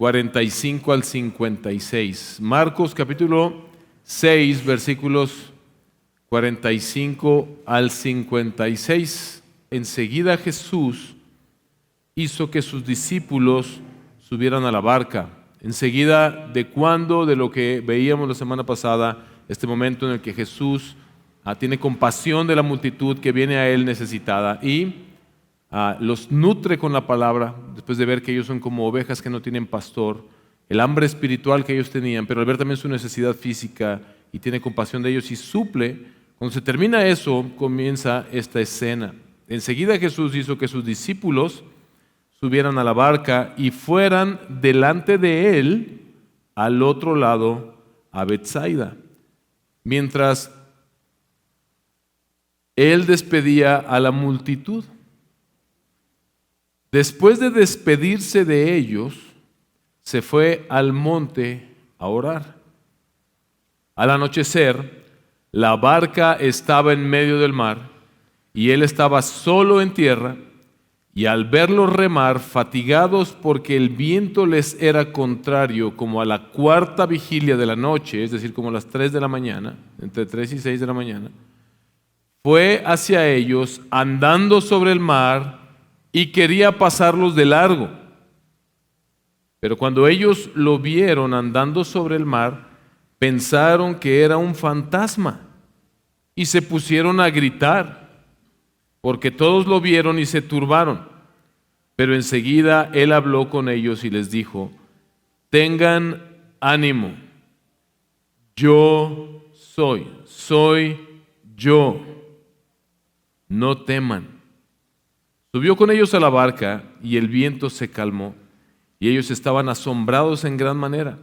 45 al 56. Marcos capítulo 6, versículos 45 al 56. Enseguida Jesús hizo que sus discípulos subieran a la barca. Enseguida, ¿de cuándo? De lo que veíamos la semana pasada, este momento en el que Jesús tiene compasión de la multitud que viene a Él necesitada y los nutre con la palabra, después de ver que ellos son como ovejas que no tienen pastor, el hambre espiritual que ellos tenían, pero al ver también su necesidad física y tiene compasión de ellos y suple. Cuando se termina eso, comienza esta escena. Enseguida Jesús hizo que sus discípulos subieran a la barca y fueran delante de Él al otro lado a Betsaida, mientras Él despedía a la multitud. Después de despedirse de ellos, se fue al monte a orar. Al anochecer, la barca estaba en medio del mar y Él estaba solo en tierra, y al verlos remar, fatigados porque el viento les era contrario, como a la cuarta vigilia de la noche, es decir, como a las 3 de la mañana, entre 3 y 6 de la mañana, fue hacia ellos andando sobre el mar y quería pasarlos de largo. Pero cuando ellos lo vieron andando sobre el mar, pensaron que era un fantasma y se pusieron a gritar, porque todos lo vieron y se turbaron. Pero enseguida Él habló con ellos y les dijo: tengan ánimo, yo soy yo, no teman. Subió con ellos a la barca y el viento se calmó, y ellos estaban asombrados en gran manera,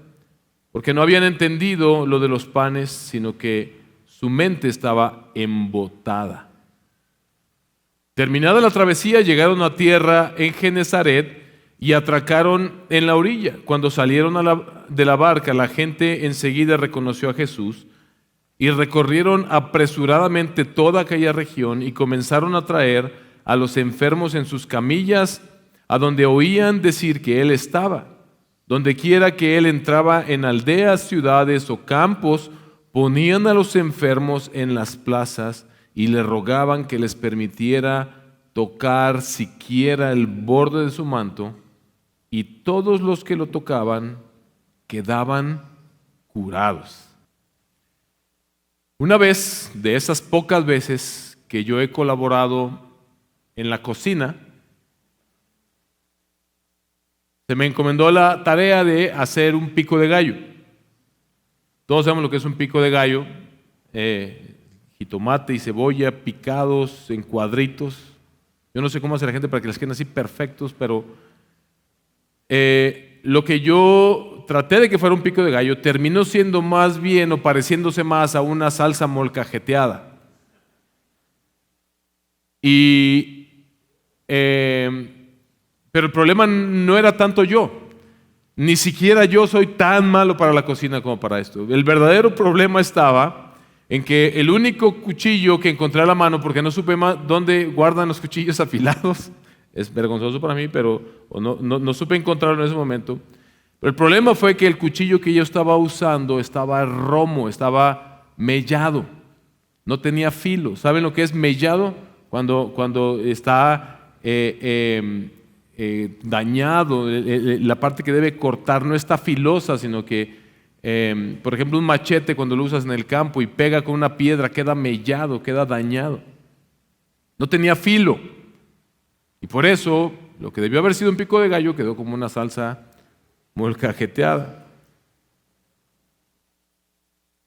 porque no habían entendido lo de los panes, sino que su mente estaba embotada. Terminada la travesía, llegaron a tierra en Genesaret y atracaron en la orilla. Cuando salieron de la barca, la gente enseguida reconoció a Jesús y recorrieron apresuradamente toda aquella región y comenzaron a traer a los enfermos en sus camillas a donde oían decir que Él estaba. Donde quiera que Él entraba, en aldeas, ciudades o campos, ponían a los enfermos en las plazas y le rogaban que les permitiera tocar siquiera el borde de su manto, y todos los que lo tocaban quedaban curados. Una vez, de esas pocas veces que yo he colaborado en la cocina, se me encomendó la tarea de hacer un pico de gallo. Todos sabemos lo que es un pico de gallo. Jitomate y cebolla picados en cuadritos. Yo no sé cómo hace la gente para que les queden así perfectos, pero lo que yo traté de que fuera un pico de gallo terminó siendo más bien o pareciéndose más a una salsa molcajeteada. Pero el problema no era tanto yo. Ni siquiera yo soy tan malo para la cocina como para esto. El verdadero problema estaba en que el único cuchillo que encontré a la mano, porque no supe más dónde guardan los cuchillos afilados, es vergonzoso para mí, pero no supe encontrarlo en ese momento. Pero el problema fue que el cuchillo que yo estaba usando estaba romo, estaba mellado, no tenía filo. ¿Saben lo que es mellado? Cuando está dañado, la parte que debe cortar no está filosa, sino que por ejemplo, un machete cuando lo usas en el campo y pega con una piedra, queda mellado, queda dañado. No tenía filo. Y por eso, lo que debió haber sido un pico de gallo quedó como una salsa molcajeteada.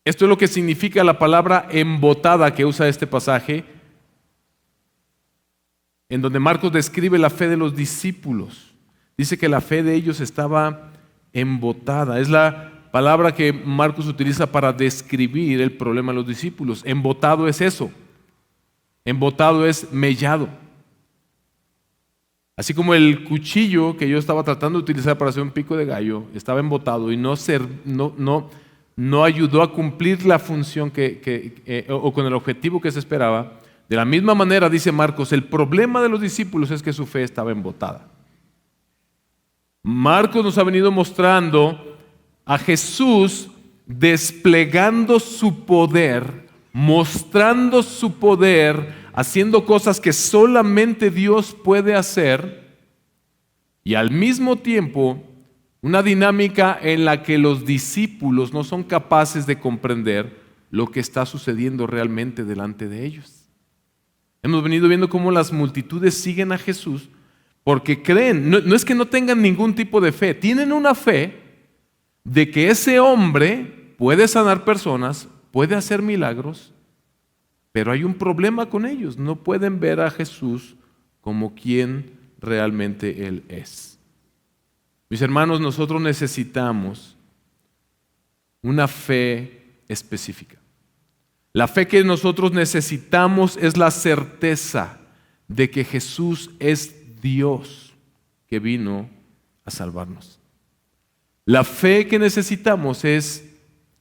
Esto es lo que significa la palabra embotada que usa este pasaje, en donde Marcos describe la fe de los discípulos. Dice que la fe de ellos estaba embotada. Es la palabra que Marcos utiliza para describir el problema de los discípulos. Embotado es eso. Embotado es mellado. Así como el cuchillo que yo estaba tratando de utilizar para hacer un pico de gallo estaba embotado y no ayudó a cumplir la función o con el objetivo que se esperaba. De la misma manera, dice Marcos, el problema de los discípulos es que su fe estaba embotada. Marcos nos ha venido mostrando a Jesús desplegando su poder, mostrando su poder, haciendo cosas que solamente Dios puede hacer, y al mismo tiempo una dinámica en la que los discípulos no son capaces de comprender lo que está sucediendo realmente delante de ellos. Hemos venido viendo cómo las multitudes siguen a Jesús porque creen, no es que no tengan ningún tipo de fe, tienen una fe de que ese hombre puede sanar personas, puede hacer milagros, pero hay un problema con ellos, no pueden ver a Jesús como quien realmente Él es. Mis hermanos, nosotros necesitamos una fe específica. La fe que nosotros necesitamos es la certeza de que Jesús es Dios que vino a salvarnos. La fe que necesitamos es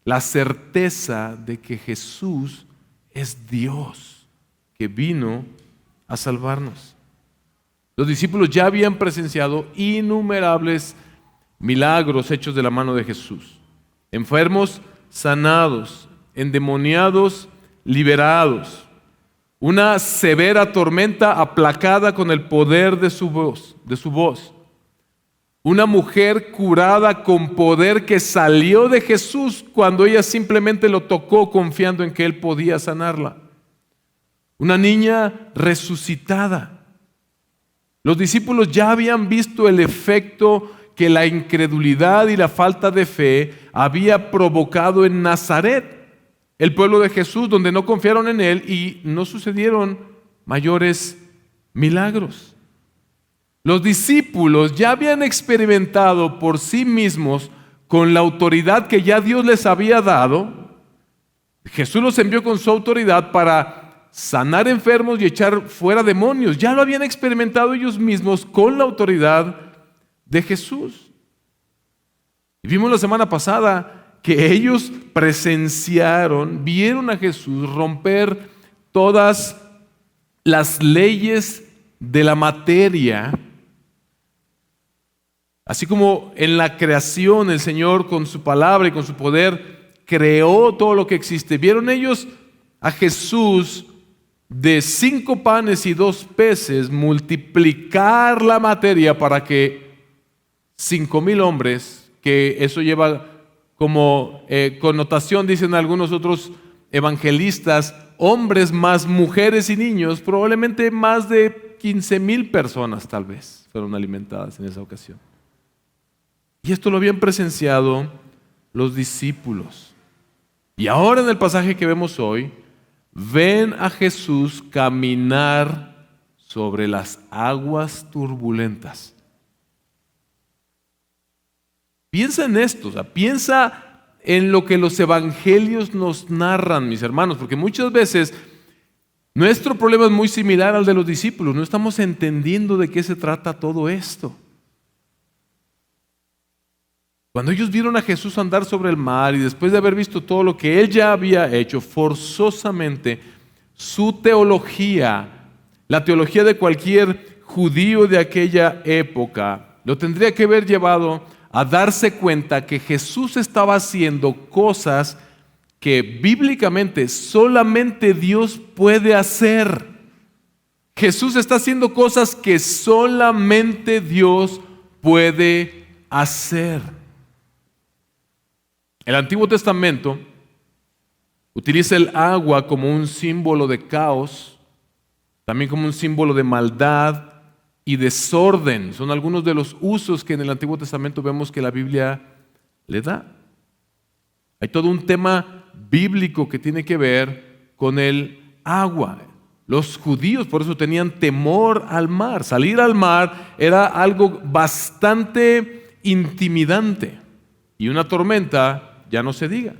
la certeza de que Jesús es Dios que vino a salvarnos. Los discípulos ya habían presenciado innumerables milagros hechos de la mano de Jesús. Enfermos sanados, endemoniados liberados, una severa tormenta aplacada con el poder de su voz. Una mujer curada con poder que salió de Jesús cuando ella simplemente lo tocó confiando en que Él podía sanarla. Una niña resucitada. Los discípulos ya habían visto el efecto que la incredulidad y la falta de fe había provocado en Nazaret, el pueblo de Jesús, donde no confiaron en Él y no sucedieron mayores milagros. Los discípulos ya habían experimentado por sí mismos con la autoridad que ya Dios les había dado. Jesús los envió con su autoridad para sanar enfermos y echar fuera demonios. Ya lo habían experimentado ellos mismos con la autoridad de Jesús. Y vimos la semana pasada que ellos presenciaron, vieron a Jesús romper todas las leyes de la materia. Así como en la creación el Señor con su palabra y con su poder creó todo lo que existe. Vieron ellos a Jesús de 5 panes y 2 peces multiplicar la materia para que 5,000 hombres, que eso lleva como connotación, dicen algunos otros evangelistas, hombres más mujeres y niños, probablemente más de 15,000 personas tal vez fueron alimentadas en esa ocasión. Y esto lo habían presenciado los discípulos. Y ahora en el pasaje que vemos hoy, ven a Jesús caminar sobre las aguas turbulentas. Piensa en esto, piensa en lo que los evangelios nos narran, mis hermanos, porque muchas veces nuestro problema es muy similar al de los discípulos. No estamos entendiendo de qué se trata todo esto. Cuando ellos vieron a Jesús andar sobre el mar y después de haber visto todo lo que Él ya había hecho, forzosamente su teología, la teología de cualquier judío de aquella época, lo tendría que haber llevado a darse cuenta que Jesús estaba haciendo cosas que bíblicamente solamente Dios puede hacer. Jesús está haciendo cosas que solamente Dios puede hacer. El Antiguo Testamento utiliza el agua como un símbolo de caos, también como un símbolo de maldad y desorden. Son algunos de los usos que en el Antiguo Testamento vemos que la Biblia le da. Hay todo un tema bíblico que tiene que ver con el agua. Los judíos por eso tenían temor al mar. Salir al mar era algo bastante intimidante. Y una tormenta, ya no se diga.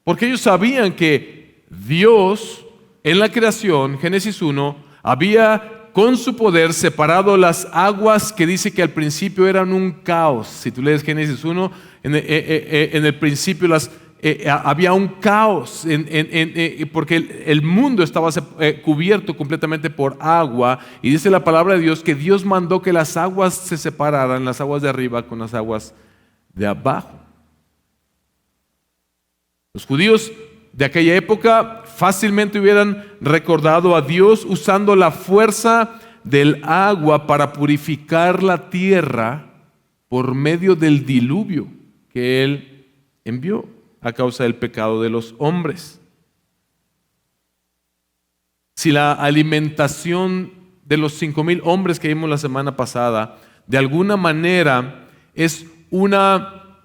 Porque ellos sabían que Dios en la creación, Génesis 1, había con su poder separado las aguas que dice que al principio eran un caos. Si tú lees Génesis 1, en el principio había un caos porque el mundo estaba cubierto completamente por agua, y dice la palabra de Dios que Dios mandó que las aguas se separaran, las aguas de arriba con las aguas de abajo. Los judíos de aquella época fácilmente hubieran recordado a Dios usando la fuerza del agua para purificar la tierra por medio del diluvio que Él envió a causa del pecado de los hombres. Si la alimentación de los 5,000 hombres que vimos la semana pasada de alguna manera es una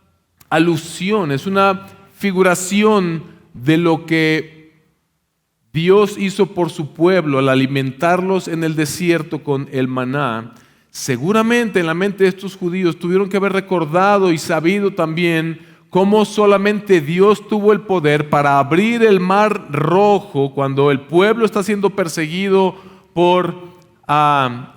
alusión, es una figuración de lo que Dios hizo por su pueblo al alimentarlos en el desierto con el maná, seguramente en la mente de estos judíos tuvieron que haber recordado y sabido también cómo solamente Dios tuvo el poder para abrir el mar rojo cuando el pueblo está siendo perseguido por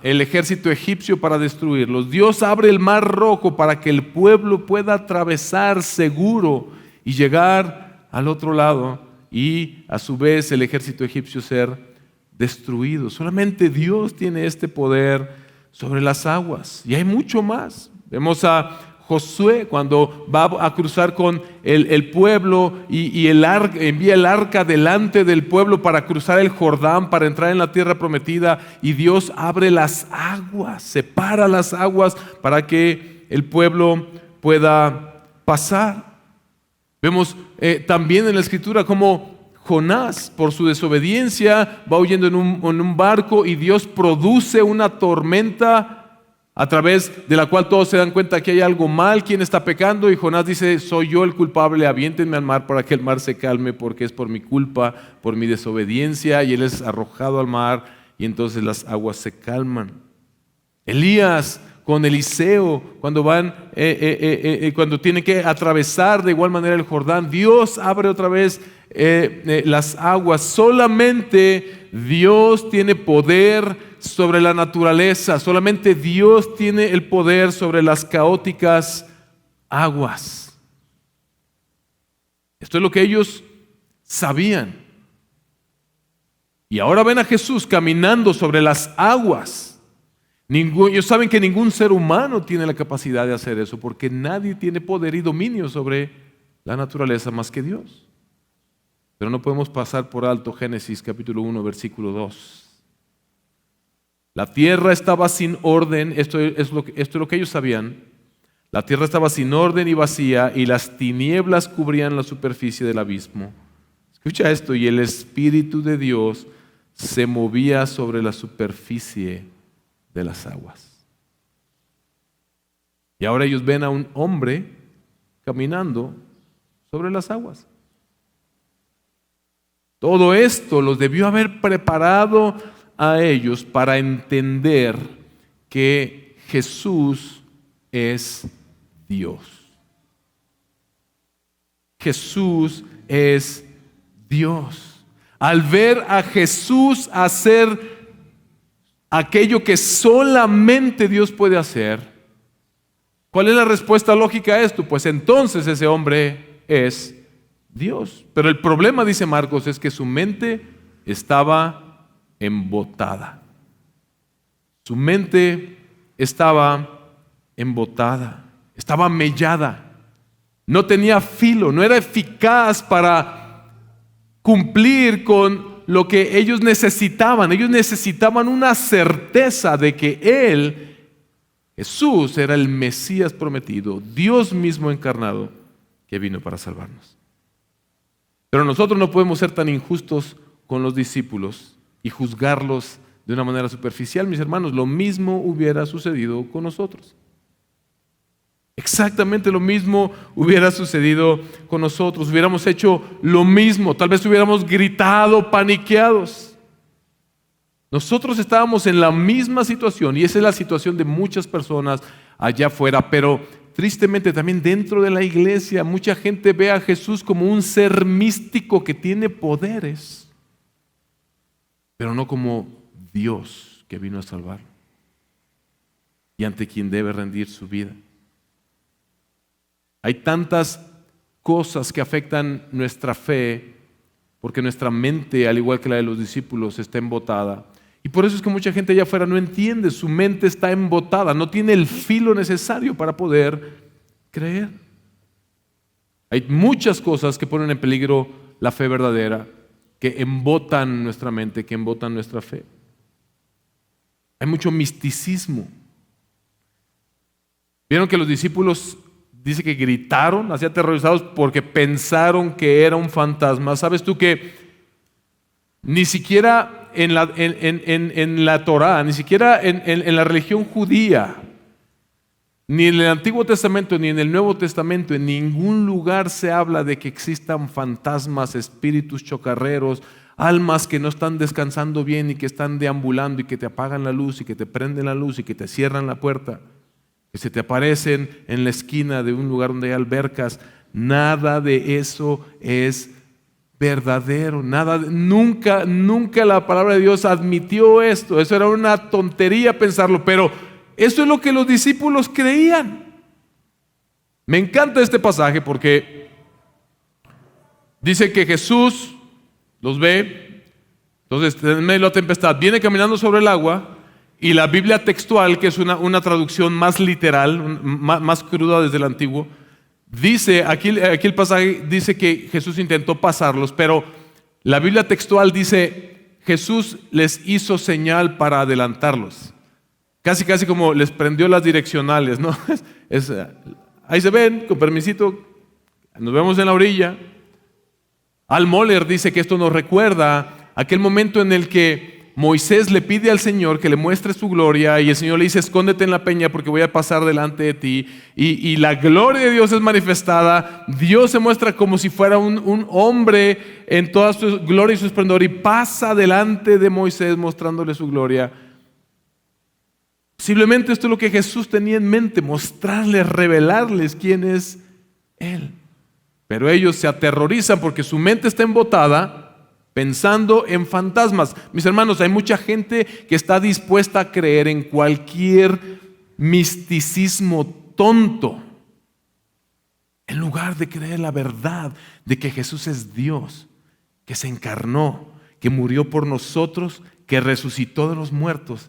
el ejército egipcio para destruirlos. Dios abre el mar rojo para que el pueblo pueda atravesar seguro y llegar al otro lado, y a su vez el ejército egipcio ser destruido. Solamente Dios tiene este poder sobre las aguas, y hay mucho más. Vemos a Josué cuando va a cruzar con el pueblo y envía el arca delante del pueblo para cruzar el Jordán, para entrar en la tierra prometida, y Dios abre las aguas, separa las aguas para que el pueblo pueda pasar. Vemos también en la Escritura cómo Jonás, por su desobediencia, va huyendo en un barco, y Dios produce una tormenta a través de la cual todos se dan cuenta que hay algo mal, quién está pecando, y Jonás dice: soy yo el culpable, aviéntenme al mar para que el mar se calme, porque es por mi culpa, por mi desobediencia, y él es arrojado al mar, y entonces las aguas se calman. Elías con Eliseo, cuando cuando tienen que atravesar de igual manera el Jordán, Dios abre otra vez las aguas. Solamente Dios tiene poder sobre la naturaleza, solamente Dios tiene el poder sobre las caóticas aguas. Esto es lo que ellos sabían. Y ahora ven a Jesús caminando sobre las aguas. Ellos saben que ningún ser humano tiene la capacidad de hacer eso, porque nadie tiene poder y dominio sobre la naturaleza más que Dios. Pero no podemos pasar por alto Génesis capítulo 1, versículo 2. La tierra estaba sin orden, esto es lo que ellos sabían. La tierra estaba sin orden y vacía, y las tinieblas cubrían la superficie del abismo. Escucha esto: y el Espíritu de Dios se movía sobre la superficie de las aguas. Y ahora ellos ven a un hombre caminando sobre las aguas. Todo esto los debió haber preparado a ellos para entender que Jesús es Dios. Jesús es Dios. Al ver a Jesús hacer aquello que solamente Dios puede hacer, ¿cuál es la respuesta lógica a esto? Pues entonces ese hombre es Dios. Pero el problema, dice Marcos, es que su mente estaba embotada. Su mente estaba embotada, estaba mellada, no tenía filo, no era eficaz para cumplir con lo que ellos necesitaban. Ellos necesitaban una certeza de que Él, Jesús, era el Mesías prometido, Dios mismo encarnado, que vino para salvarnos. Pero nosotros no podemos ser tan injustos con los discípulos y juzgarlos de una manera superficial, mis hermanos. Lo mismo hubiera sucedido con nosotros. Exactamente lo mismo hubiera sucedido con nosotros. Hubiéramos hecho lo mismo. Tal vez hubiéramos gritado paniqueados. Nosotros estábamos en la misma situación, y esa es la situación de muchas personas allá afuera. Pero tristemente también dentro de la iglesia mucha gente ve a Jesús como un ser místico que tiene poderes, pero no como Dios que vino a salvar y ante quien debe rendir su vida. Hay tantas cosas que afectan nuestra fe, porque nuestra mente, al igual que la de los discípulos, está embotada. Y por eso es que mucha gente allá afuera no entiende, su mente está embotada, no tiene el filo necesario para poder creer. Hay muchas cosas que ponen en peligro la fe verdadera, que embotan nuestra mente, que embotan nuestra fe. Hay mucho misticismo. Vieron que los discípulos, dice que gritaron, así aterrorizados, porque pensaron que era un fantasma. ¿Sabes tú que ni siquiera en la Torá, ni siquiera en la religión judía, ni en el Antiguo Testamento, ni en el Nuevo Testamento, en ningún lugar se habla de que existan fantasmas, espíritus chocarreros, almas que no están descansando bien y que están deambulando y que te apagan la luz y que te prenden la luz y que te cierran la puerta, que se te aparecen en la esquina de un lugar donde hay albercas? Nada de eso es verdadero, nunca la palabra de Dios admitió esto. Eso era una tontería pensarlo, pero eso es lo que los discípulos creían. Me encanta este pasaje porque dice que Jesús los ve, entonces en medio de la tempestad viene caminando sobre el agua, y la Biblia textual, que es una traducción más literal, más cruda desde el antiguo, dice, aquí el pasaje dice que Jesús intentó pasarlos, pero la Biblia textual dice, Jesús les hizo señal para adelantarlos. Casi como les prendió las direccionales, ¿no? Ahí se ven, con permisito, nos vemos en la orilla. Al Moller dice que esto nos recuerda aquel momento en el que Moisés le pide al Señor que le muestre su gloria, y el Señor le dice: escóndete en la peña porque voy a pasar delante de ti, y la gloria de Dios es manifestada. Dios se muestra como si fuera un hombre en toda su gloria y su esplendor, y pasa delante de Moisés mostrándole su gloria. Posiblemente esto es lo que Jesús tenía en mente, mostrarles, revelarles quién es Él. Pero ellos se aterrorizan porque su mente está embotada pensando en fantasmas. Mis hermanos, hay mucha gente que está dispuesta a creer en cualquier misticismo tonto, en lugar de creer la verdad de que Jesús es Dios, que se encarnó, que murió por nosotros, que resucitó de los muertos,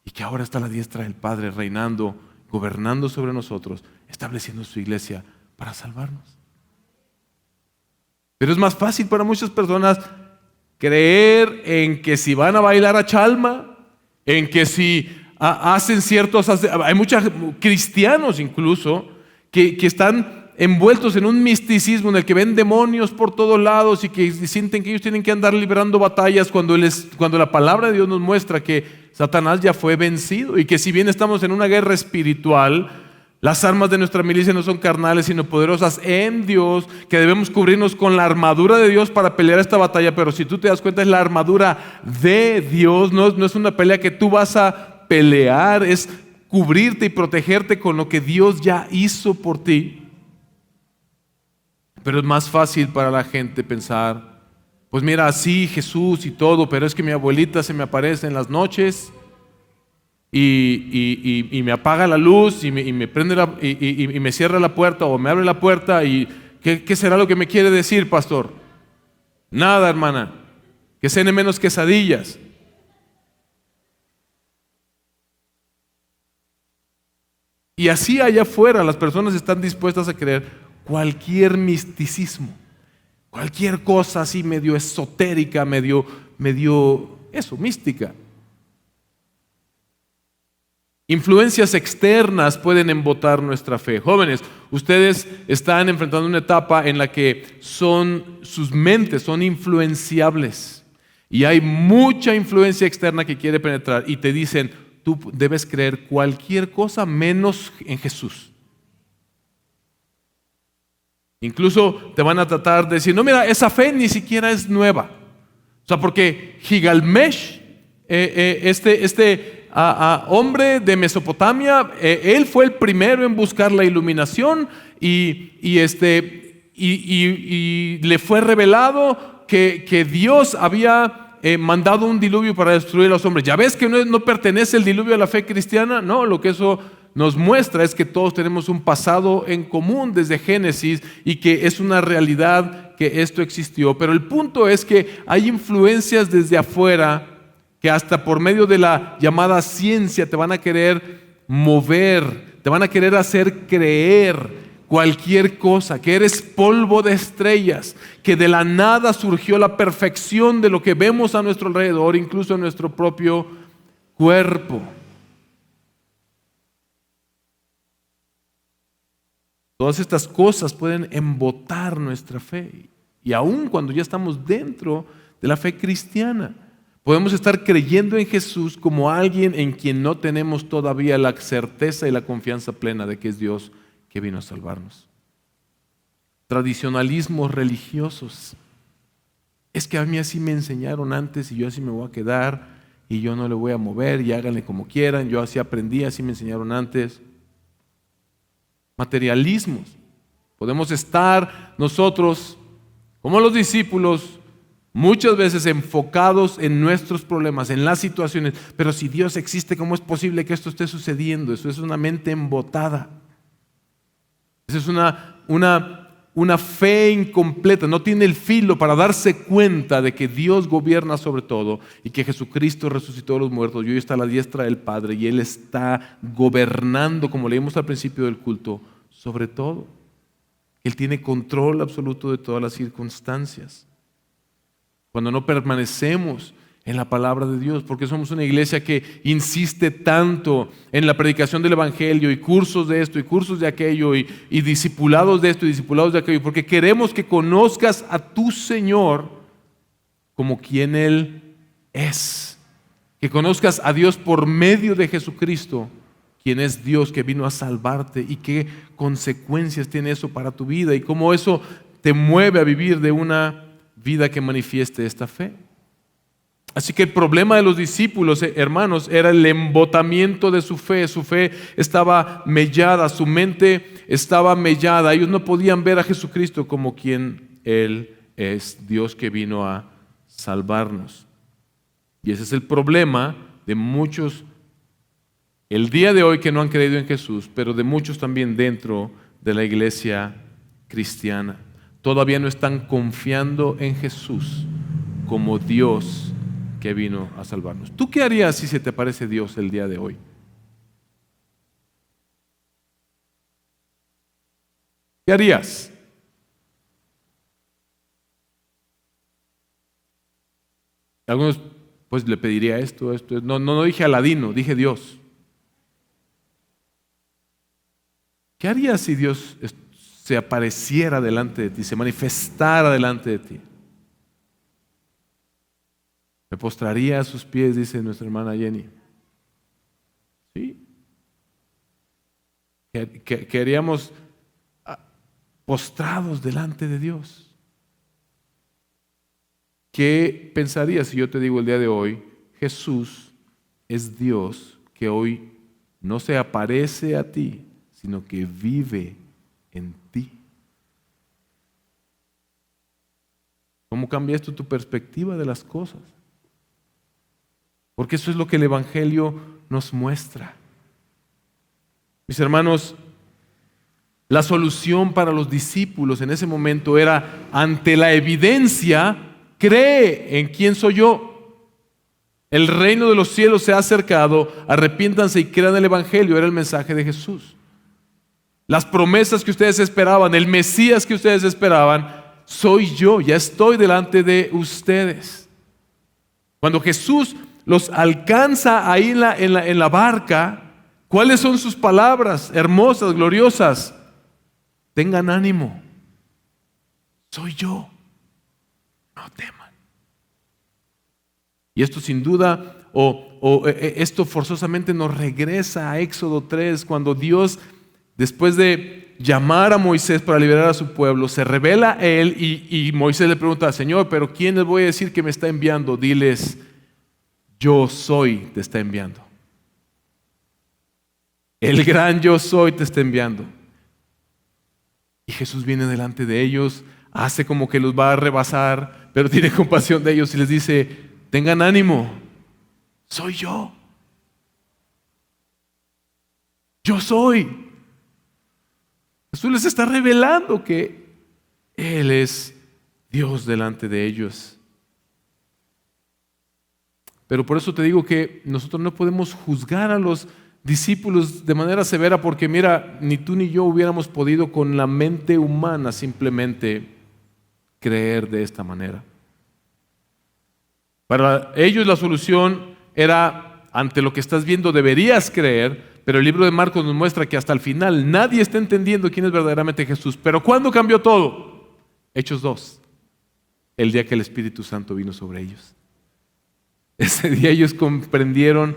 y que ahora está a la diestra del Padre, reinando, gobernando sobre nosotros, estableciendo su iglesia para salvarnos. Pero es más fácil para muchas personas creer en que si van a bailar a Chalma, en que si hacen ciertos... Hay muchos cristianos incluso que están envueltos en un misticismo en el que ven demonios por todos lados y que sienten que ellos tienen que andar librando batallas cuando la palabra de Dios nos muestra que Satanás ya fue vencido, y que si bien estamos en una guerra espiritual, las armas de nuestra milicia no son carnales sino poderosas en Dios, que debemos cubrirnos con la armadura de Dios para pelear esta batalla. Pero si tú te das cuenta, es la armadura de Dios, no es una pelea que tú vas a pelear, es cubrirte y protegerte con lo que Dios ya hizo por ti. Pero es más fácil para la gente pensar: pues mira, sí, Jesús y todo, pero es que mi abuelita se me aparece en las noches y me apaga la luz y me prende y me cierra la puerta o me abre la puerta. ¿Y qué será lo que me quiere decir, pastor? Nada, hermana, que cene menos quesadillas. Y así allá afuera las personas están dispuestas a creer cualquier misticismo, cualquier cosa así medio esotérica, medio eso, mística. Influencias externas pueden embotar nuestra fe. Jóvenes, ustedes están enfrentando una etapa en la que sus mentes son influenciables, y hay mucha influencia externa que quiere penetrar, y te dicen: tú debes creer cualquier cosa menos en Jesús. Incluso te van a tratar de decir: no, mira, esa fe ni siquiera es nueva. O sea, porque Gilgamesh, hombre de Mesopotamia, él fue el primero en buscar la iluminación, y le fue revelado que Dios había mandado un diluvio para destruir a los hombres. ¿Ya ves que no pertenece el diluvio a la fe cristiana? No, lo que eso nos muestra es que todos tenemos un pasado en común desde Génesis y que es una realidad que esto existió. Pero el punto es que hay influencias desde afuera que hasta por medio de la llamada ciencia te van a querer mover, te van a querer hacer creer cualquier cosa, que eres polvo de estrellas, que de la nada surgió la perfección de lo que vemos a nuestro alrededor, incluso en nuestro propio cuerpo. Todas estas cosas pueden embotar nuestra fe. Y aun cuando ya estamos dentro de la fe cristiana, podemos estar creyendo en Jesús como alguien en quien no tenemos todavía la certeza y la confianza plena de que es Dios que vino a salvarnos. Tradicionalismos religiosos. Es que a mí así me enseñaron antes y yo así me voy a quedar y yo no le voy a mover y háganle como quieran. Yo así aprendí, así me enseñaron antes. Materialismos. Podemos estar nosotros, como los discípulos, muchas veces enfocados en nuestros problemas, en las situaciones. Pero si Dios existe, ¿cómo es posible que esto esté sucediendo? Eso es una mente embotada. Eso es una fe incompleta. No tiene el filo para darse cuenta de que Dios gobierna sobre todo y que Jesucristo resucitó a los muertos y hoy está a la diestra del Padre y Él está gobernando, como leímos al principio del culto, sobre todo. Él tiene control absoluto de todas las circunstancias. Cuando no permanecemos en la palabra de Dios, porque somos una iglesia que insiste tanto en la predicación del Evangelio y cursos de esto y cursos de aquello y discipulados de esto y discipulados de aquello, porque queremos que conozcas a tu Señor como quien Él es, que conozcas a Dios por medio de Jesucristo, quien es Dios que vino a salvarte y qué consecuencias tiene eso para tu vida y cómo eso te mueve a vivir de una vida que manifieste esta fe. Así que el problema de los discípulos, hermanos, era el embotamiento de su fe. Su fe estaba mellada, su mente estaba mellada. Ellos no podían ver a Jesucristo como quien Él es, Dios que vino a salvarnos. Y ese es el problema de muchos el día de hoy que no han creído en Jesús, pero de muchos también dentro de la iglesia cristiana. Todavía no están confiando en Jesús como Dios que vino a salvarnos. ¿Tú qué harías si se te aparece Dios el día de hoy? ¿Qué harías? Algunos pues le pediría esto. No dije Aladino, dije Dios. ¿Qué harías si Dios se apareciera delante de ti, se manifestara delante de ti? Me postraría a sus pies, dice nuestra hermana Jenny. ¿Sí? Queríamos postrados delante de Dios. ¿Qué pensarías si yo te digo el día de hoy, Jesús es Dios que hoy no se aparece a ti, sino que vive en ti? ¿Cómo cambia esto tu perspectiva de las cosas? Porque eso es lo que el Evangelio nos muestra. Mis hermanos, la solución para los discípulos en ese momento era, ante la evidencia, cree en quién soy yo. El reino de los cielos se ha acercado, arrepiéntanse y crean el Evangelio, era el mensaje de Jesús. Las promesas que ustedes esperaban, el Mesías que ustedes esperaban, soy yo, ya estoy delante de ustedes. Cuando Jesús los alcanza ahí en la barca, ¿cuáles son sus palabras hermosas, gloriosas? Tengan ánimo, soy yo, no teman. Y esto sin duda, esto forzosamente nos regresa a Éxodo 3, cuando Dios, después de llamar a Moisés para liberar a su pueblo, se revela a él y Moisés le pregunta, Señor, ¿pero quién les voy a decir que me está enviando? Diles, yo soy te está enviando. El gran yo soy te está enviando. Y Jesús viene delante de ellos, hace como que los va a rebasar, pero tiene compasión de ellos y les dice, tengan ánimo, soy yo. Yo soy. Jesús les está revelando que Él es Dios delante de ellos. Pero por eso te digo que nosotros no podemos juzgar a los discípulos de manera severa, porque mira, ni tú ni yo hubiéramos podido con la mente humana simplemente creer de esta manera. Para ellos la solución era: ante lo que estás viendo deberías creer, pero el libro de Marcos nos muestra que hasta el final nadie está entendiendo quién es verdaderamente Jesús. Pero ¿cuándo cambió todo? Hechos 2, el día que el Espíritu Santo vino sobre ellos. Ese día ellos comprendieron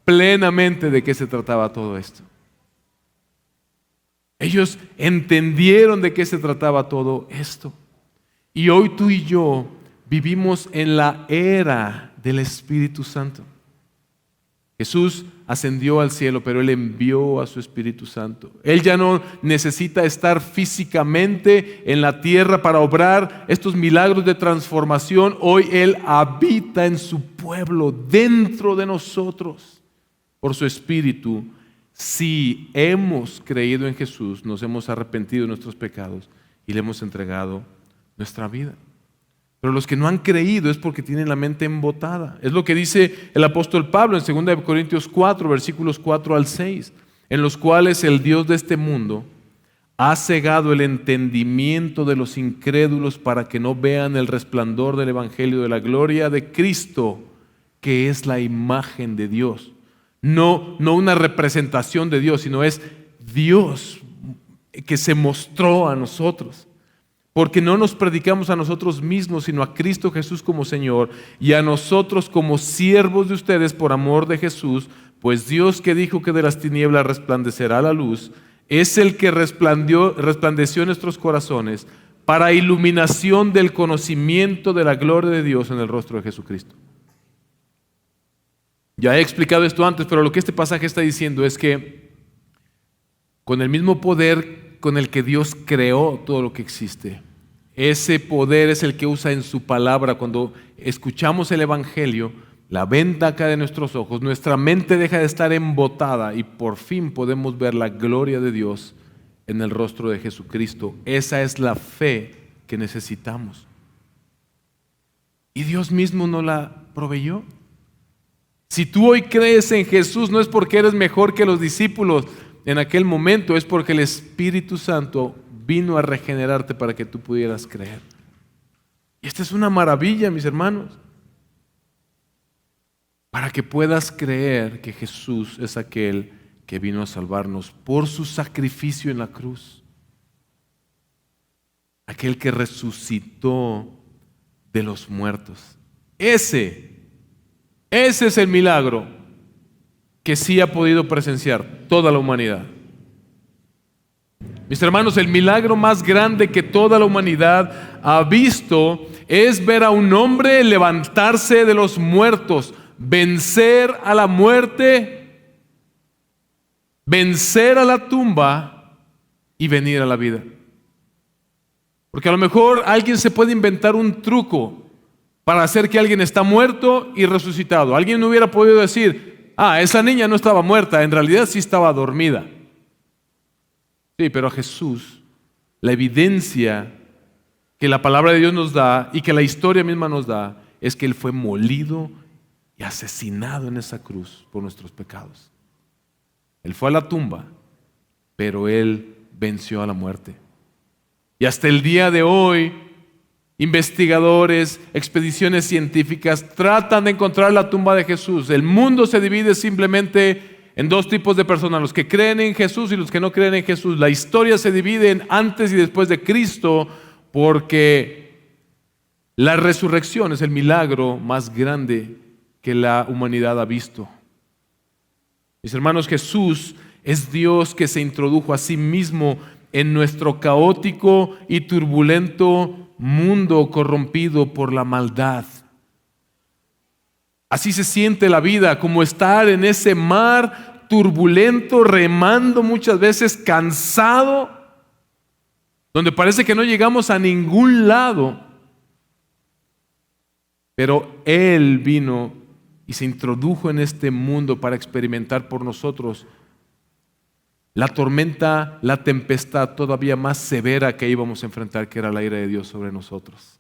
plenamente de qué se trataba todo esto. Ellos entendieron de qué se trataba todo esto. Y hoy tú y yo vivimos en la era del Espíritu Santo. Jesús ascendió al cielo, pero Él envió a su Espíritu Santo. Él ya no necesita estar físicamente en la tierra para obrar estos milagros de transformación. Hoy Él habita en su pueblo, dentro de nosotros, por su Espíritu. Si hemos creído en Jesús, nos hemos arrepentido de nuestros pecados y le hemos entregado nuestra vida. Pero los que no han creído es porque tienen la mente embotada. Es lo que dice el apóstol Pablo en 2 Corintios 4, versículos 4 al 6, en los cuales el Dios de este mundo ha cegado el entendimiento de los incrédulos para que no vean el resplandor del evangelio de la gloria de Cristo, que es la imagen de Dios. No una representación de Dios, sino es Dios que se mostró a nosotros. Porque no nos predicamos a nosotros mismos, sino a Cristo Jesús como Señor, y a nosotros como siervos de ustedes por amor de Jesús, pues Dios, que dijo que de las tinieblas resplandecerá la luz, es el que resplandeció en nuestros corazones para iluminación del conocimiento de la gloria de Dios en el rostro de Jesucristo. Ya he explicado esto antes, pero lo que este pasaje está diciendo es que con el mismo poder con el que Dios creó todo lo que existe, ese poder es el que usa en su palabra. Cuando escuchamos el evangelio, la venda cae de nuestros ojos, nuestra mente deja de estar embotada y por fin podemos ver la gloria de Dios en el rostro de Jesucristo. Esa es la fe que necesitamos. Y Dios mismo nos la proveyó. Si tú hoy crees en Jesús, no es porque eres mejor que los discípulos en aquel momento, es porque el Espíritu Santo vino a regenerarte para que tú pudieras creer. Y esta es una maravilla, mis hermanos, para que puedas creer que Jesús es aquel que vino a salvarnos por su sacrificio en la cruz, aquel que resucitó de los muertos. Ese es el milagro que sí ha podido presenciar toda la humanidad. Mis hermanos, el milagro más grande que toda la humanidad ha visto es ver a un hombre levantarse de los muertos, vencer a la muerte, vencer a la tumba y venir a la vida. Porque a lo mejor alguien se puede inventar un truco para hacer que alguien está muerto y resucitado. Alguien no hubiera podido decir: esa niña no estaba muerta, en realidad sí estaba dormida. Sí, pero a Jesús, la evidencia que la palabra de Dios nos da y que la historia misma nos da, es que Él fue molido y asesinado en esa cruz por nuestros pecados. Él fue a la tumba, pero Él venció a la muerte. Y hasta el día de hoy, investigadores, expediciones científicas tratan de encontrar la tumba de Jesús. El mundo se divide simplemente en dos tipos de personas: los que creen en Jesús y los que no creen en Jesús. La historia se divide en antes y después de Cristo, porque la resurrección es el milagro más grande que la humanidad ha visto. Mis hermanos, Jesús es Dios que se introdujo a sí mismo en nuestro caótico y turbulento mundo corrompido por la maldad. Así se siente la vida, como estar en ese mar turbulento, remando muchas veces, cansado, donde parece que no llegamos a ningún lado. Pero Él vino y se introdujo en este mundo para experimentar por nosotros la tormenta, la tempestad todavía más severa que íbamos a enfrentar, que era la ira de Dios sobre nosotros.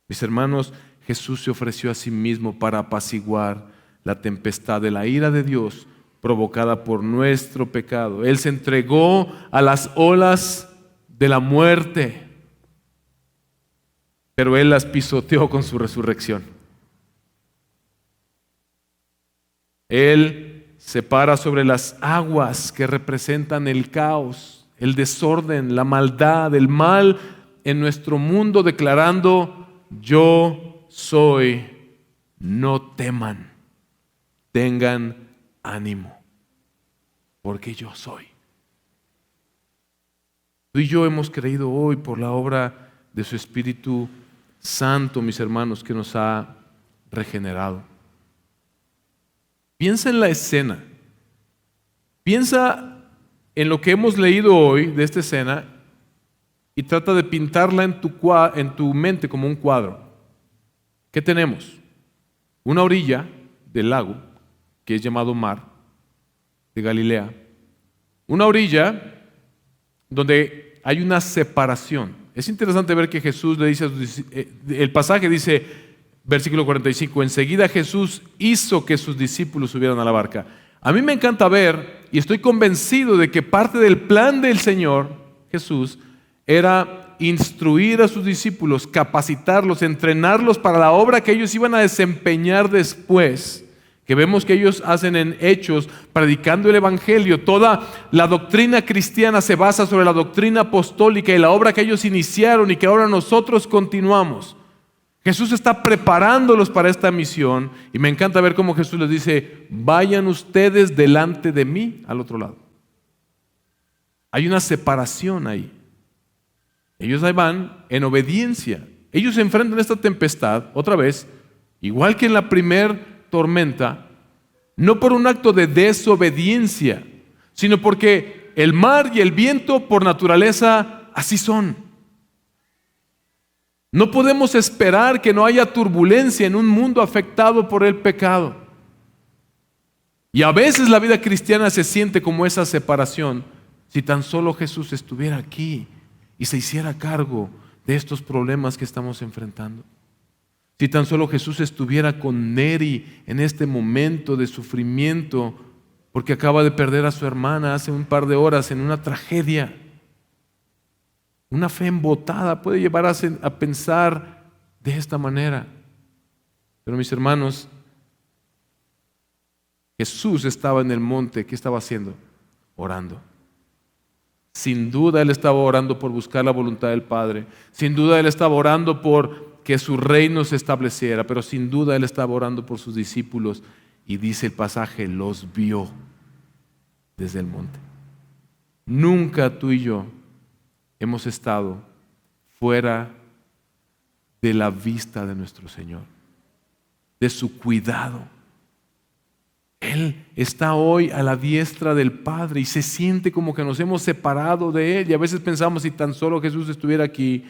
Mis hermanos, Jesús se ofreció a sí mismo para apaciguar la tempestad de la ira de Dios provocada por nuestro pecado. Él se entregó a las olas de la muerte, pero Él las pisoteó con su resurrección. Él se para sobre las aguas que representan el caos, el desorden, la maldad, el mal en nuestro mundo, declarando: yo soy, no teman, tengan ánimo, porque yo soy. Tú y yo hemos creído hoy por la obra de su Espíritu Santo, mis hermanos, que nos ha regenerado. Piensa en la escena. Piensa en lo que hemos leído hoy de esta escena y trata de pintarla en tu mente como un cuadro. ¿Qué tenemos? Una orilla del lago, que es llamado Mar de Galilea. Una orilla donde hay una separación. Es interesante ver que Jesús le dice, el pasaje dice, versículo 45, enseguida Jesús hizo que sus discípulos subieran a la barca. A mí me encanta ver, y estoy convencido de que parte del plan del Señor Jesús era instruir a sus discípulos, capacitarlos, entrenarlos para la obra que ellos iban a desempeñar después, que vemos que ellos hacen en Hechos, predicando el Evangelio. Toda la doctrina cristiana se basa sobre la doctrina apostólica y la obra que ellos iniciaron y que ahora nosotros continuamos. Jesús está preparándolos para esta misión y me encanta ver cómo Jesús les dice: vayan ustedes delante de mí al otro lado. Hay una separación ahí. Ellos ahí van en obediencia. Ellos se enfrentan a esta tempestad, otra vez, igual que en la primer tormenta, no por un acto de desobediencia, sino porque el mar y el viento por naturaleza así son. No podemos esperar que no haya turbulencia en un mundo afectado por el pecado. Y a veces la vida cristiana se siente como esa separación. Si tan solo Jesús estuviera aquí y se hiciera cargo de estos problemas que estamos enfrentando. Si tan solo Jesús estuviera con Neri en este momento de sufrimiento, porque acaba de perder a su hermana hace un par de horas en una tragedia. Una fe embotada puede llevar a pensar de esta manera. Pero mis hermanos, Jesús estaba en el monte. ¿Qué estaba haciendo? Orando. Sin duda Él estaba orando por buscar la voluntad del Padre. Sin duda Él estaba orando por que su reino se estableciera. Pero sin duda Él estaba orando por sus discípulos. Y dice el pasaje, los vio desde el monte. Nunca tú y yo hemos estado fuera de la vista de nuestro Señor, de su cuidado. Él está hoy a la diestra del Padre y se siente como que nos hemos separado de Él. Y a veces pensamos, si tan solo Jesús estuviera aquí,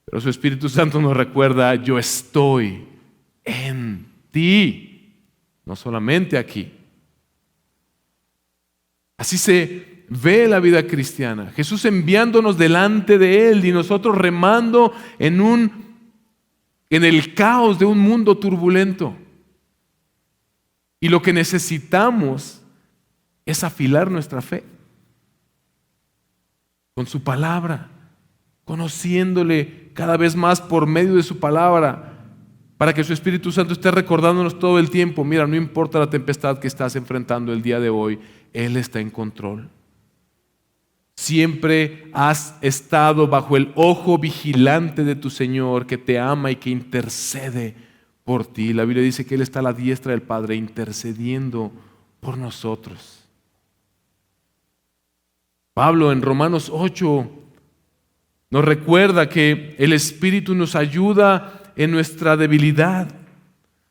pero su Espíritu Santo nos recuerda: yo estoy en ti, no solamente aquí. Así se ve la vida cristiana. Jesús enviándonos delante de Él y nosotros remando en el caos de un mundo turbulento. Y lo que necesitamos es afilar nuestra fe con su palabra, conociéndole cada vez más por medio de su palabra, para que su Espíritu Santo esté recordándonos todo el tiempo: mira, no importa la tempestad que estás enfrentando el día de hoy, Él está en control. Siempre has estado bajo el ojo vigilante de tu Señor, que te ama y que intercede por ti. La Biblia dice que Él está a la diestra del Padre intercediendo por nosotros. Pablo en Romanos 8 nos recuerda que el Espíritu nos ayuda en nuestra debilidad.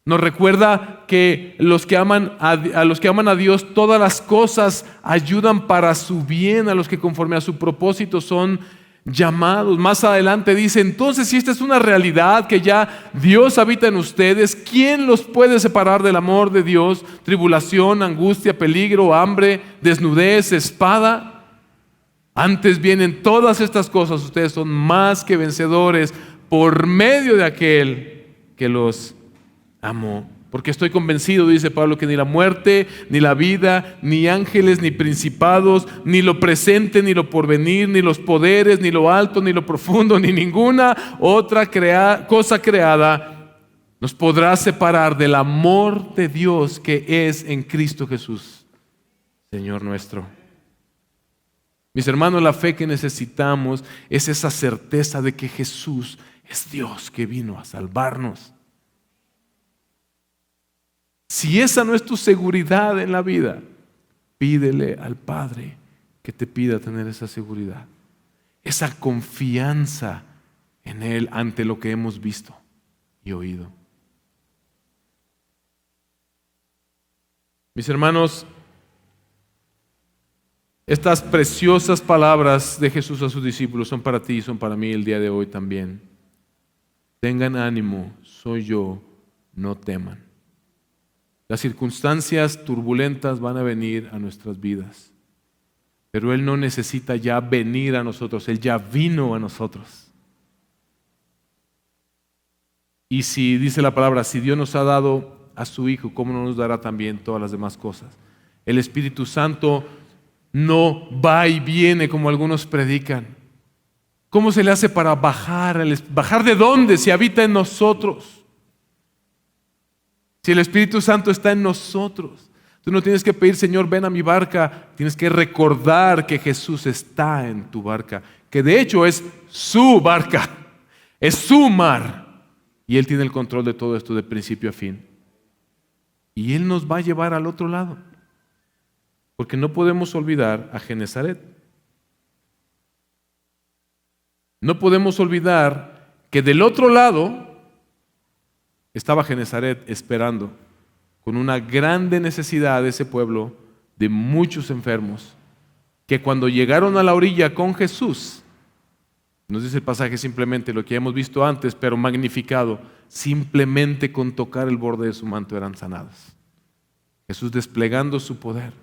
Nos recuerda que a los que aman a Dios, todas las cosas ayudan para su bien, a los que conforme a su propósito son llamados. Más adelante dice, entonces si esta es una realidad que ya Dios habita en ustedes, ¿quién los puede separar del amor de Dios? Tribulación, angustia, peligro, hambre, desnudez, espada. Antes bien, en todas estas cosas ustedes son más que vencedores por medio de aquel que los amó. Porque estoy convencido, dice Pablo, que ni la muerte, ni la vida, ni ángeles, ni principados, ni lo presente, ni lo porvenir, ni los poderes, ni lo alto, ni lo profundo, ni ninguna otra cosa creada nos podrá separar del amor de Dios que es en Cristo Jesús, Señor nuestro. Mis hermanos, la fe que necesitamos es esa certeza de que Jesús es Dios que vino a salvarnos. Si esa no es tu seguridad en la vida, pídele al Padre que te pida tener esa seguridad, esa confianza en Él ante lo que hemos visto y oído. Mis hermanos, estas preciosas palabras de Jesús a sus discípulos son para ti y son para mí el día de hoy también. Tengan ánimo, soy yo, no teman. Las circunstancias turbulentas van a venir a nuestras vidas, pero Él no necesita ya venir a nosotros, Él ya vino a nosotros. Y si dice la palabra, si Dios nos ha dado a su Hijo, ¿cómo no nos dará también todas las demás cosas? El Espíritu Santo no va y viene como algunos predican. ¿Cómo se le hace para bajar? ¿Bajar de dónde? Si habita en nosotros. Si el Espíritu Santo está en nosotros. Tú no tienes que pedir, Señor, ven a mi barca. Tienes que recordar que Jesús está en tu barca. Que de hecho es su barca. Es su mar. Y Él tiene el control de todo esto de principio a fin. Y Él nos va a llevar al otro lado. Porque no podemos olvidar a Genezaret. No podemos olvidar que del otro lado estaba Genezaret esperando con una grande necesidad de ese pueblo, de muchos enfermos, que cuando llegaron a la orilla con Jesús, nos dice el pasaje simplemente lo que ya hemos visto antes, pero magnificado, simplemente con tocar el borde de su manto eran sanados. Jesús desplegando su poder.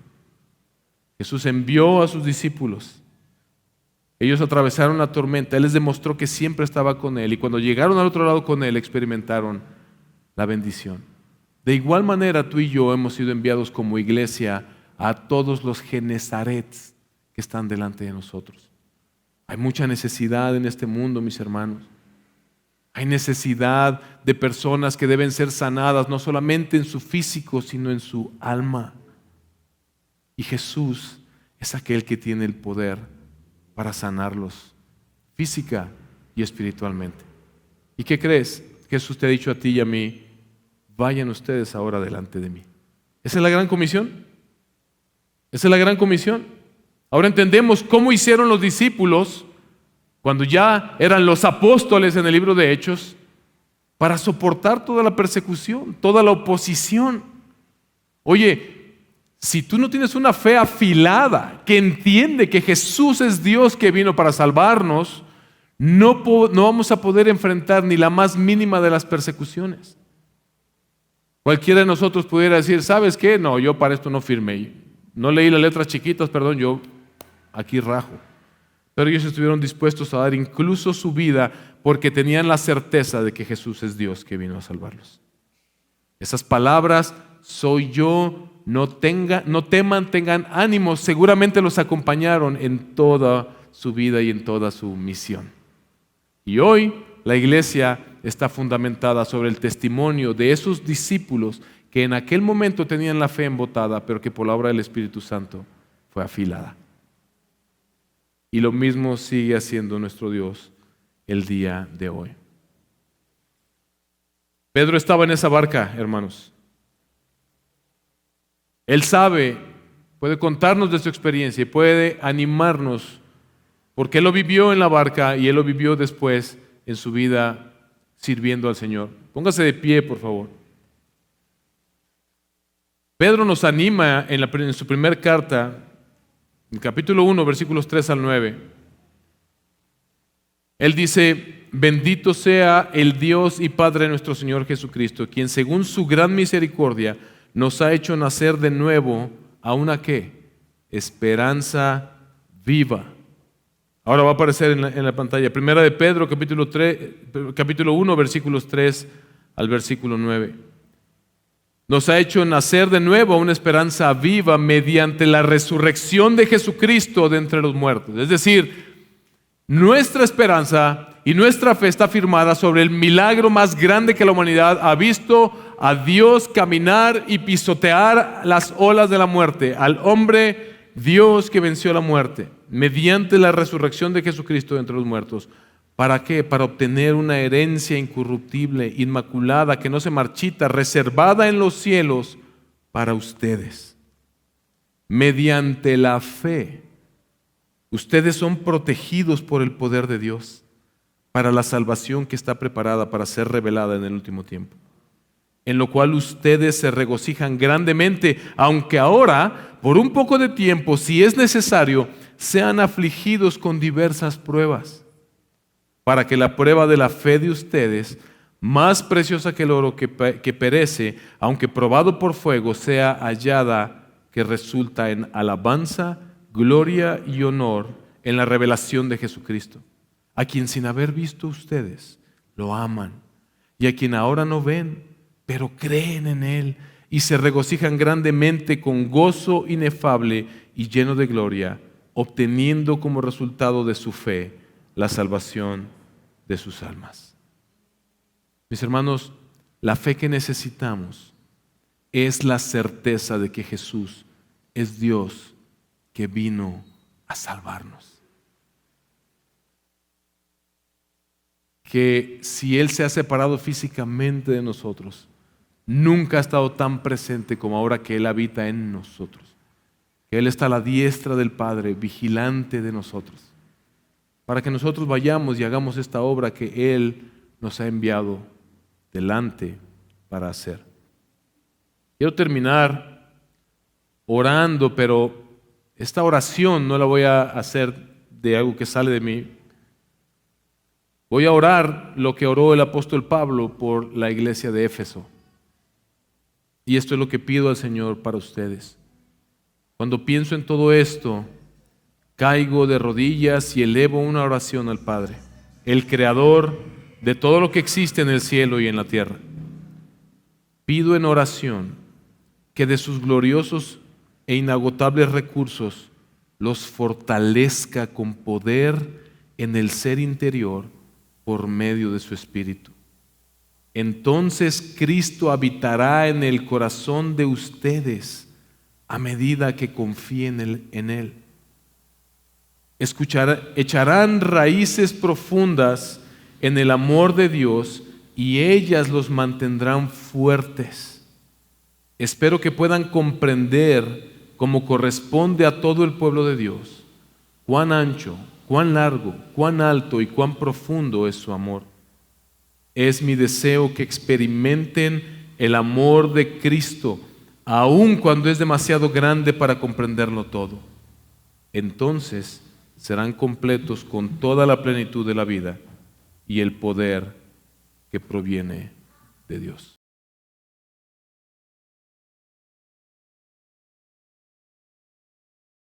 Jesús envió a sus discípulos. Ellos atravesaron la tormenta. Él les demostró que siempre estaba con Él. Y cuando llegaron al otro lado con Él, experimentaron la bendición. De igual manera, tú y yo hemos sido enviados como iglesia a todos los Genezarets que están delante de nosotros. Hay mucha necesidad en este mundo, mis hermanos. Hay necesidad de personas que deben ser sanadas, no solamente en su físico, sino en su alma. Y Jesús es aquel que tiene el poder para sanarlos física y espiritualmente. ¿Y qué crees? Jesús te ha dicho a ti y a mí, vayan ustedes ahora delante de mí. Esa es la gran comisión. Esa es la gran comisión. Ahora entendemos cómo hicieron los discípulos cuando ya eran los apóstoles en el libro de Hechos para soportar toda la persecución, toda la oposición. Oye, si tú no tienes una fe afilada que entiende que Jesús es Dios que vino para salvarnos, no vamos a poder enfrentar ni la más mínima de las persecuciones. Cualquiera de nosotros pudiera decir, ¿sabes qué? No, yo para esto no firmé. No leí las letras chiquitas, perdón, yo aquí rajo. Pero ellos estuvieron dispuestos a dar incluso su vida porque tenían la certeza de que Jesús es Dios que vino a salvarlos. Esas palabras, soy yo, no teman, tengan ánimo, seguramente los acompañaron en toda su vida y en toda su misión. Y hoy la iglesia está fundamentada sobre el testimonio de esos discípulos que en aquel momento tenían la fe embotada, pero que por la obra del Espíritu Santo fue afilada. Y lo mismo sigue haciendo nuestro Dios el día de hoy. Pedro estaba en esa barca, hermanos. Él sabe, puede contarnos de su experiencia y puede animarnos, porque Él lo vivió en la barca y Él lo vivió después en su vida sirviendo al Señor. Póngase de pie, por favor. Pedro nos anima en su primera carta, en capítulo 1, versículos 3 al 9. Él dice: bendito sea el Dios y Padre de nuestro Señor Jesucristo, quien según su gran misericordia nos ha hecho nacer de nuevo a una ¿qué? Esperanza viva. Ahora va a aparecer en la pantalla. Primera de Pedro, capítulo 1, versículos 3 al versículo 9. Nos ha hecho nacer de nuevo a una esperanza viva mediante la resurrección de Jesucristo de entre los muertos. Es decir, nuestra esperanza y nuestra fe está firmada sobre el milagro más grande que la humanidad ha visto: a Dios caminar y pisotear las olas de la muerte, al hombre Dios que venció la muerte, mediante la resurrección de Jesucristo de entre los muertos. ¿Para qué? Para obtener una herencia incorruptible, inmaculada, que no se marchita, reservada en los cielos para ustedes. Mediante la fe, ustedes son protegidos por el poder de Dios para la salvación que está preparada para ser revelada en el último tiempo, en lo cual ustedes se regocijan grandemente, aunque ahora, por un poco de tiempo, si es necesario, sean afligidos con diversas pruebas, para que la prueba de la fe de ustedes, más preciosa que el oro que perece, aunque probado por fuego, sea hallada, que resulta en alabanza, gloria y honor en la revelación de Jesucristo, a quien sin haber visto ustedes lo aman, y a quien ahora no ven, pero creen en Él y se regocijan grandemente con gozo inefable y lleno de gloria, obteniendo como resultado de su fe la salvación de sus almas. Mis hermanos, la fe que necesitamos es la certeza de que Jesús es Dios que vino a salvarnos. Que si Él se ha separado físicamente de nosotros, nunca ha estado tan presente como ahora que Él habita en nosotros. Que Él está a la diestra del Padre, vigilante de nosotros, para que nosotros vayamos y hagamos esta obra que Él nos ha enviado delante para hacer. Quiero terminar orando, pero esta oración no la voy a hacer de algo que sale de mí. Voy a orar lo que oró el apóstol Pablo por la iglesia de Éfeso. Y esto es lo que pido al Señor para ustedes. Cuando pienso en todo esto, caigo de rodillas y elevo una oración al Padre, el creador de todo lo que existe en el cielo y en la tierra. Pido en oración que de sus gloriosos e inagotables recursos los fortalezca con poder en el ser interior por medio de su Espíritu. Entonces Cristo habitará en el corazón de ustedes a medida que confíen en Él. Echarán raíces profundas en el amor de Dios y ellas los mantendrán fuertes. Espero que puedan comprender, como corresponde a todo el pueblo de Dios, cuán ancho, cuán largo, cuán alto y cuán profundo es su amor. Es mi deseo que experimenten el amor de Cristo, aun cuando es demasiado grande para comprenderlo todo. Entonces serán completos con toda la plenitud de la vida y el poder que proviene de Dios.